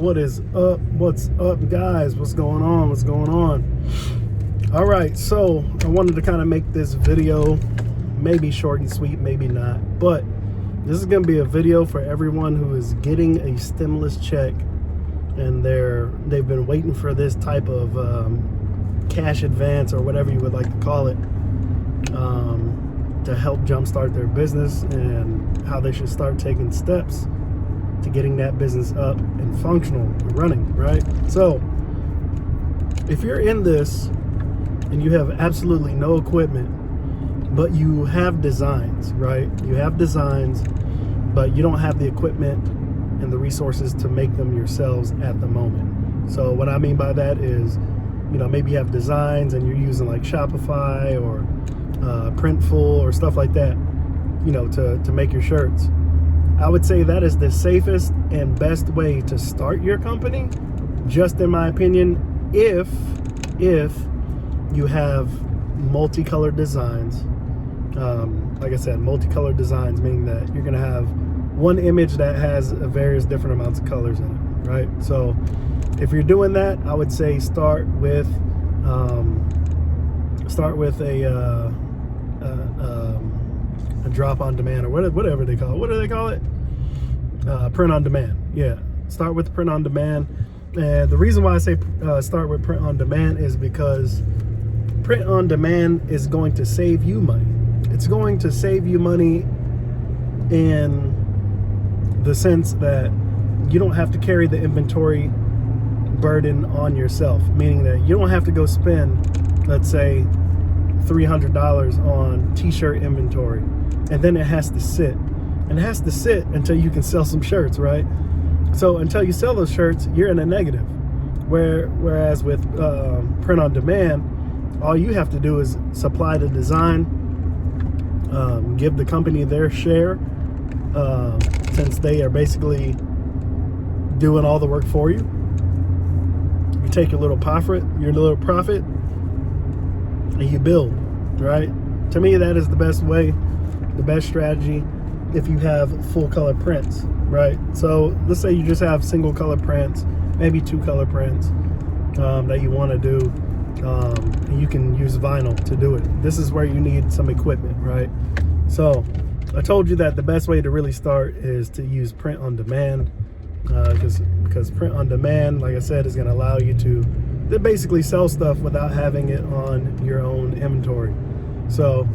What is up? What's up, guys? What's going on? What's going on? All right, so I wanted to kind of make this video, maybe short and sweet, maybe not, but this is going to be a video for everyone who is getting a stimulus check and they've been waiting for this type of cash advance or whatever you would like to call it, to help jumpstart their business and how they should start taking steps to getting that business up and functional and running, right? So if you're in this and you have absolutely no equipment, but you have designs, right? You have designs, but you don't have the equipment and the resources to make them yourselves at the moment. So what I mean by that is, you know, maybe you have designs and you're using like Shopify or Printful or stuff like that, you know, to make your shirts. I would say that is the safest and best way to start your company, just in my opinion, if you have multicolored designs. Like I said, multicolored designs, meaning that you're gonna have one image that has various different amounts of colors in it, right? So if you're doing that, I would say start with a drop on demand, or whatever they call it. What do they call it? Print on demand. Yeah, start with print on demand. And the reason why I say start with print on demand is because print on demand is going to save you money. It's going to save you money in the sense that you don't have to carry the inventory burden on yourself, meaning that you don't have to go spend, let's say, $300 on t-shirt inventory, and then it has to sit. And it has to sit until you can sell some shirts, right? So until you sell those shirts, you're in a negative. Whereas with print on demand, all you have to do is supply the design, give the company their share, since they are basically doing all the work for you. You take your little profit, and you build, right? To me, that is the best way, the best strategy if you have full color prints, right? So let's say you just have single color prints, maybe 2 color prints that you want to do, and you can use vinyl to do it. This is where you need some equipment, right? So I told you that the best way to really start is to use print on demand, because print on demand, like I said, is going to allow you to basically sell stuff without having it on your own inventory. So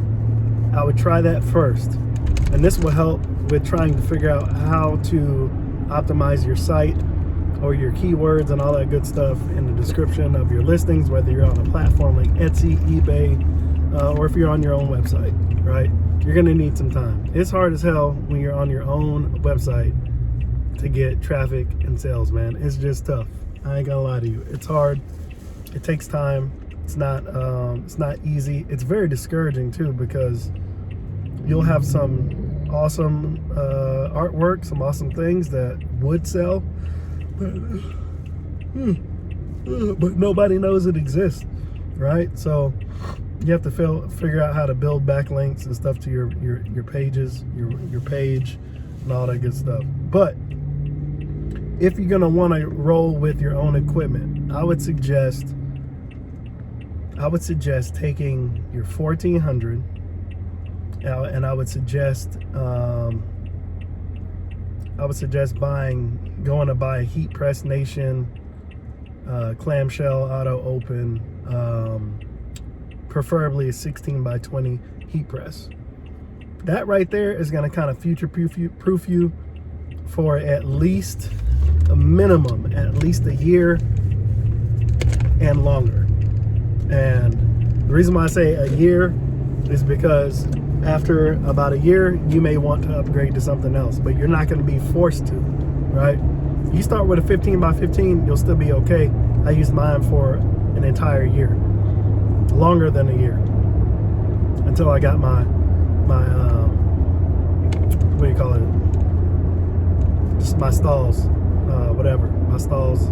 I would try that first, and this will help with trying to figure out how to optimize your site or your keywords and all that good stuff in the description of your listings, whether you're on a platform like Etsy, eBay, or if you're on your own website, right? You're gonna need some time. It's hard as hell when you're on your own website to get traffic and sales, man. It's just tough. I ain't gonna lie to you. It's hard. It takes time. It's not easy. It's very discouraging too, because you'll have some awesome artwork, some awesome things that would sell, but nobody knows it exists, right? So you have to figure out how to build backlinks and stuff to your pages, your page, and all that good stuff. But if you're gonna want to roll with your own equipment, I would suggest taking your 1400, and I would suggest going to buy a Heat Press Nation clamshell auto open, preferably a 16x20 heat press. That right there is going to kind of future-proof you for at least a minimum, at least a year and longer. And the reason why I say a year is because after about a year, you may want to upgrade to something else, but you're not going to be forced to, right? You start with a 15x15, you'll still be okay. I used mine for an entire year, longer than a year, until I got my what do you call it? Just my stalls, whatever. My stalls.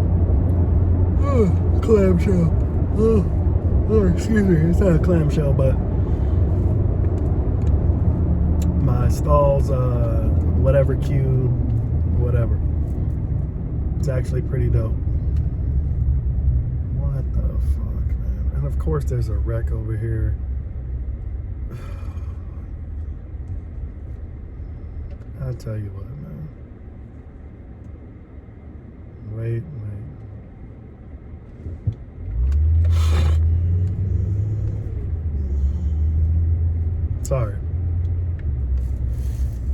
Clamshell. Excuse me. It's not a clamshell, but my stalls, whatever Q, whatever. It's actually pretty dope. What the fuck, man? And of course there's a wreck over here. I'll tell you what, man. Wait. Sorry.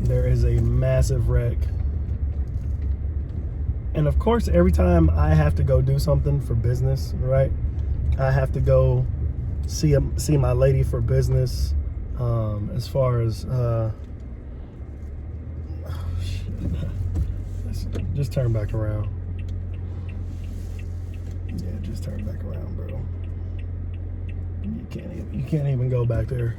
There is a massive wreck. And of course, every time I have to go do something for business, right? I have to go see my lady for business. As far as just turn back around. Yeah, just turn back around, bro. You can't even go back there.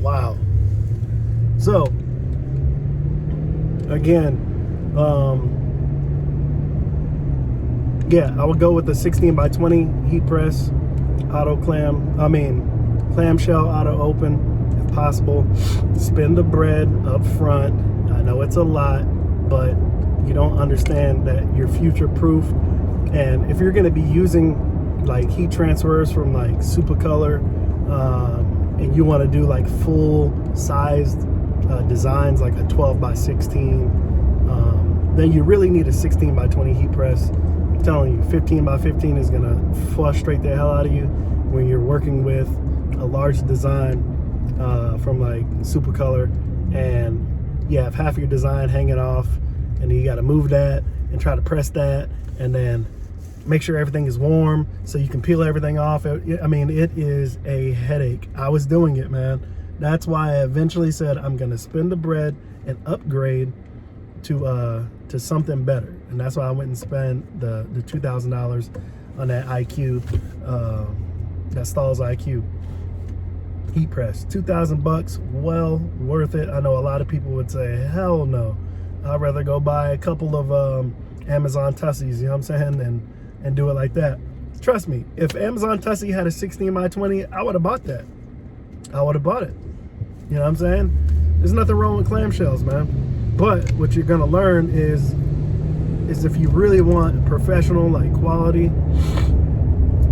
Wow. So again, yeah, I would go with the 16 by 20 heat press, clamshell auto open if possible. Spin the bread up front. I know it's a lot, but you don't understand that you're future proof. And if you're going to be using like heat transfers from like Supercolor, and you want to do like full sized designs like a 12 by 16, then you really need a 16 by 20 heat press. I'm telling you, 15 by 15 is going to frustrate the hell out of you when you're working with a large design from like Supercolor, and you have half your design hanging off, and you got to move that and try to press that, and then make sure everything is warm so you can peel everything off. I mean, it is a headache. I was doing it, man. That's why I eventually said I'm gonna spin the bread and upgrade to something better. And that's why I went and spent the $2,000 on that IQ, that Stahls IQ heat press. 2,000 bucks, well worth it. I know a lot of people would say, hell no, I'd rather go buy a couple of Amazon Tussies, you know what I'm saying, and do it like that. Trust me, if Amazon Tussie had a 16 by 20, I would have bought that. I would have bought it. You know what I'm saying? There's nothing wrong with clamshells, man. But what you're gonna learn is if you really want professional, like quality,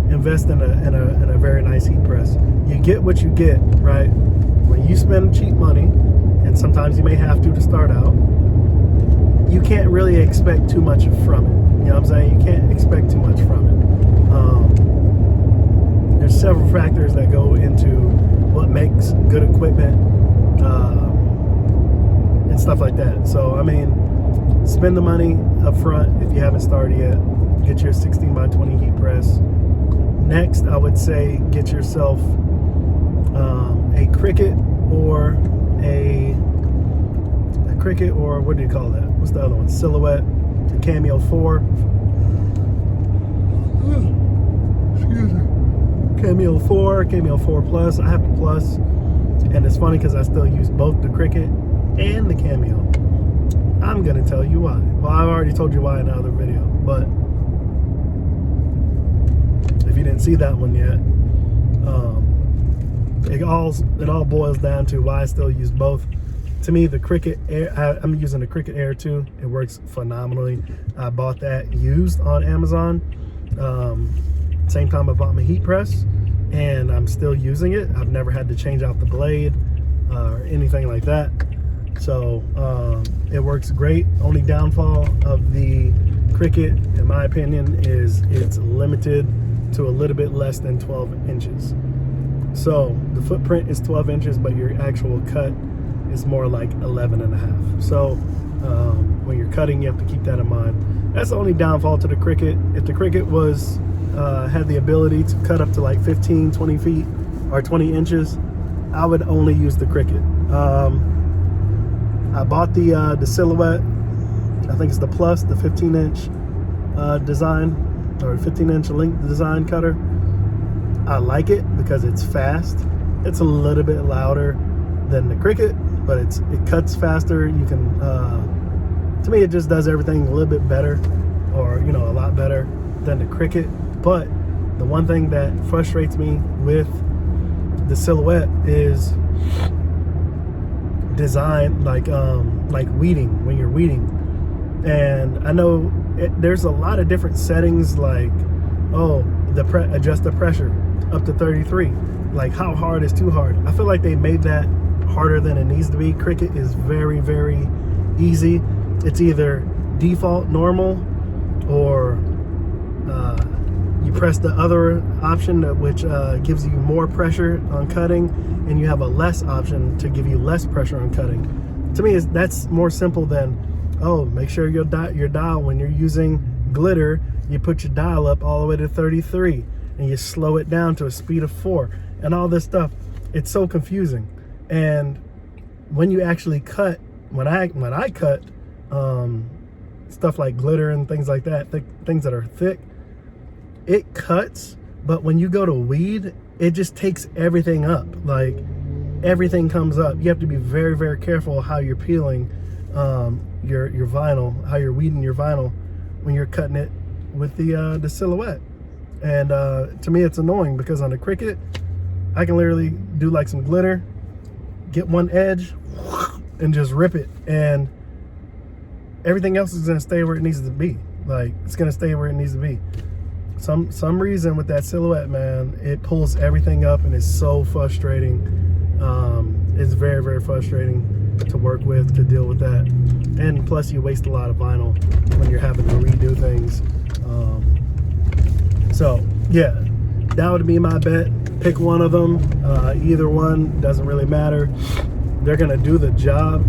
invest in a very nice heat press. You get what you get, right? When you spend cheap money, and sometimes you may have to start out, you can't really expect too much from it. You know what I'm saying? You can't expect too much from it. There's several factors that go into what makes good equipment and stuff like that. So, I mean, spend the money up front if you haven't started yet. Get your 16 by 20 heat press. Next, I would say get yourself a Cricut or what do you call that? What's the other one? Silhouette, the Cameo 4. Excuse me. Cameo 4, Cameo 4 Plus. I have the Plus, and it's funny because I still use both the Cricut and the Cameo. I'm gonna tell you why. Well, I've already told you why in another video, but if you didn't see that one yet, it all boils down to why I still use both. To me, the Cricut Air, I'm using the Cricut Air 2. It works phenomenally. I bought that used on Amazon. Same time I bought my heat press, and I'm still using it. I've never had to change out the blade or anything like that. So it works great. Only downfall of the Cricut, in my opinion, is it's limited to a little bit less than 12 inches. So the footprint is 12 inches, but your actual cut is more like 11 and a half. So when you're cutting, you have to keep that in mind. That's the only downfall to the Cricut. If the Cricut was had the ability to cut up to like 15, 20 feet or 20 inches, I would only use the Cricut. I bought the Silhouette. I think it's the Plus, the 15-inch design, or 15-inch length design cutter. I like it because it's fast. It's a little bit louder than the Cricut, but it cuts faster. You can, to me, it just does everything a little bit better, or a lot better than the Cricut. But the one thing that frustrates me with the Silhouette is design, like weeding, when you're weeding. And I know there's a lot of different settings, like, oh, adjust the pressure up to 33. Like, how hard is too hard? I feel like they made that harder than it needs to be. Cricut is very, very easy. It's either default normal, or you press the other option, which gives you more pressure on cutting, and you have a less option to give you less pressure on cutting. To me, that's more simple than, oh, make sure your dial, when you're using glitter, you put your dial up all the way to 33 and you slow it down to a speed of 4 and all this stuff. It's so confusing. And when you actually cut, when I cut stuff like glitter and things like that, things that are thick, it cuts, but when you go to weed, it just takes everything up. Like, everything comes up. You have to be very, very careful how you're peeling your vinyl, how you're weeding your vinyl when you're cutting it with the silhouette. And to me, it's annoying, because on the Cricut, I can literally do like some glitter, get one edge, and just rip it, and everything else is gonna stay where it needs to be. Like, it's gonna stay where it needs to be. Some reason with that silhouette, man, it pulls everything up, and it's so frustrating. It's very, very frustrating to work with, to deal with that. And plus, you waste a lot of vinyl when you're having to redo things. So yeah, that would be my bet. Pick one of them. Either one, doesn't really matter. They're gonna do the job.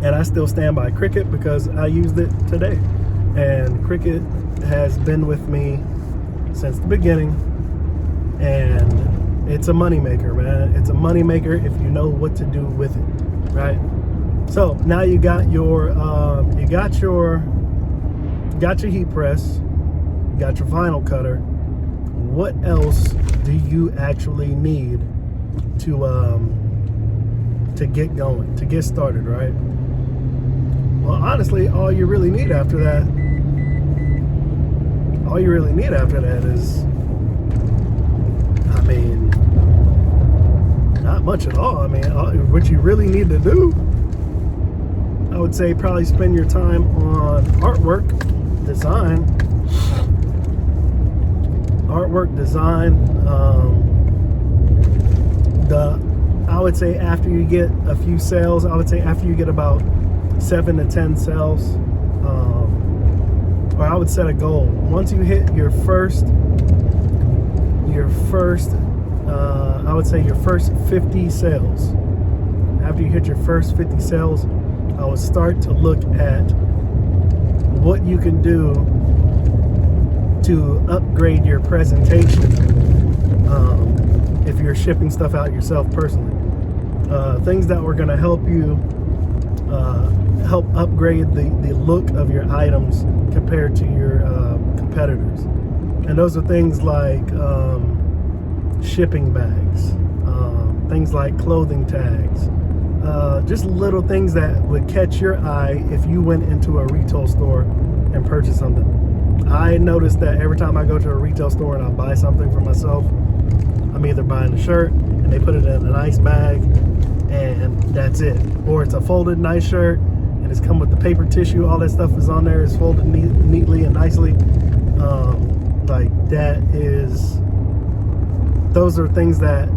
And I still stand by Cricut, because I used it today. And Cricut has been with me since the beginning, and it's a money maker, man. It's a money maker if you know what to do with it, right? So now you got your heat press, you got your vinyl cutter. What else do you actually need to get going, to get started, right? Well, honestly, all you really need after that is, I mean, not much at all. I mean, what you really need to do, I would say, probably spend your time on artwork design. I would say after you get a few sales, I would say after you get about 7 to 10 sales, or I would set a goal. Once you hit your first, I would say your first 50 sales. After you hit your first 50 sales, I would start to look at what you can do to upgrade your presentation if you're shipping stuff out yourself personally. Things that were going to help you help upgrade the look of your items compared to your competitors. And those are things like shipping bags, things like clothing tags, just little things that would catch your eye if you went into a retail store and purchased something. I noticed that every time I go to a retail store and I buy something for myself, I'm either buying a shirt and they put it in a nice bag and that's it, or it's a folded nice shirt and it's come with the paper tissue, all that stuff is on there, it's folded neatly and nicely. Like, those are things that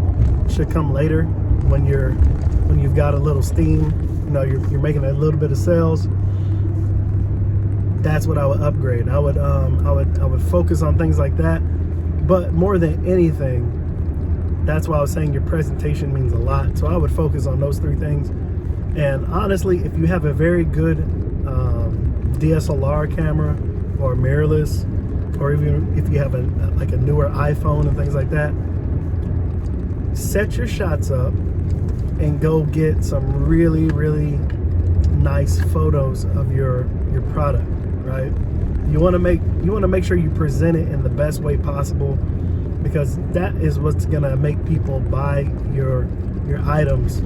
should come later when you've got a little steam, you know, you're making a little bit of sales. That's what I would upgrade. I would focus on things like that. But more than anything, that's why I was saying your presentation means a lot. So I would focus on those 3 things. And honestly, if you have a very good DSLR camera or mirrorless, or even if you have a newer iPhone and things like that, set your shots up and go get some really, really nice photos of your product, right? You want to make sure you present it in the best way possible, because that is what's gonna make people buy your items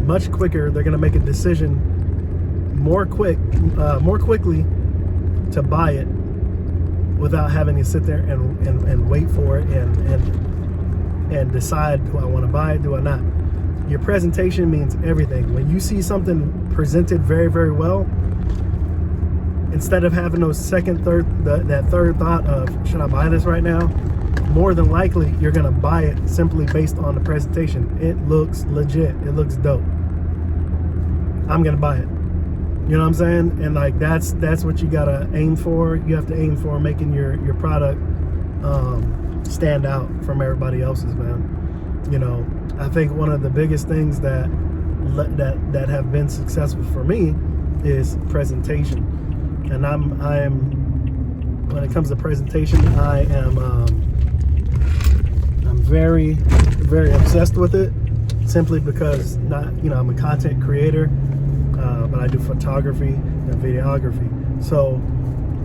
much quicker. They're gonna make a decision more quickly to buy it without having to sit there and wait for it and decide, do I want to buy it, do I not? Your presentation means everything. When you see something presented very, very well, instead of having those that third thought of, should I buy this right now? More than likely, you're gonna buy it simply based on the presentation. It looks legit. It looks dope. I'm gonna buy it. You know what I'm saying? And like that's what you gotta aim for. You have to aim for making your product stand out from everybody else's, man. You know, I think one of the biggest things that have been successful for me is presentation. And I'm when it comes to presentation, I'm very, very obsessed with it, simply because I'm a content creator, but I do photography and videography. So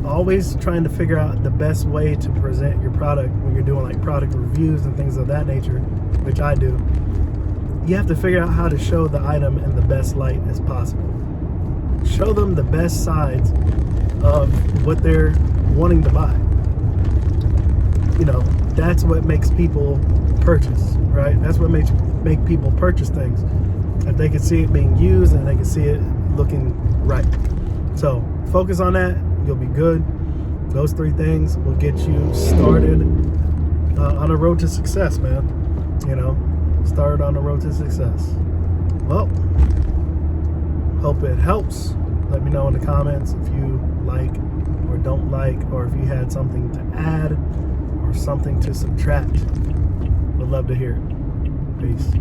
always trying to figure out the best way to present your product when you're doing like product reviews and things of that nature, which I do. You have to figure out how to show the item in the best light as possible. Show them the best sides of what they're wanting to buy. You know, that's what makes people purchase, right? That's what make people purchase things. If they can see it being used and they can see it looking right. So focus on that, you'll be good. Those 3 things will get you started on a road to success, man. You know, started on the road to success. Well, hope it helps. Let me know in the comments if you like or don't like, or if you had something to add or something to subtract. Would love to hear it. Peace.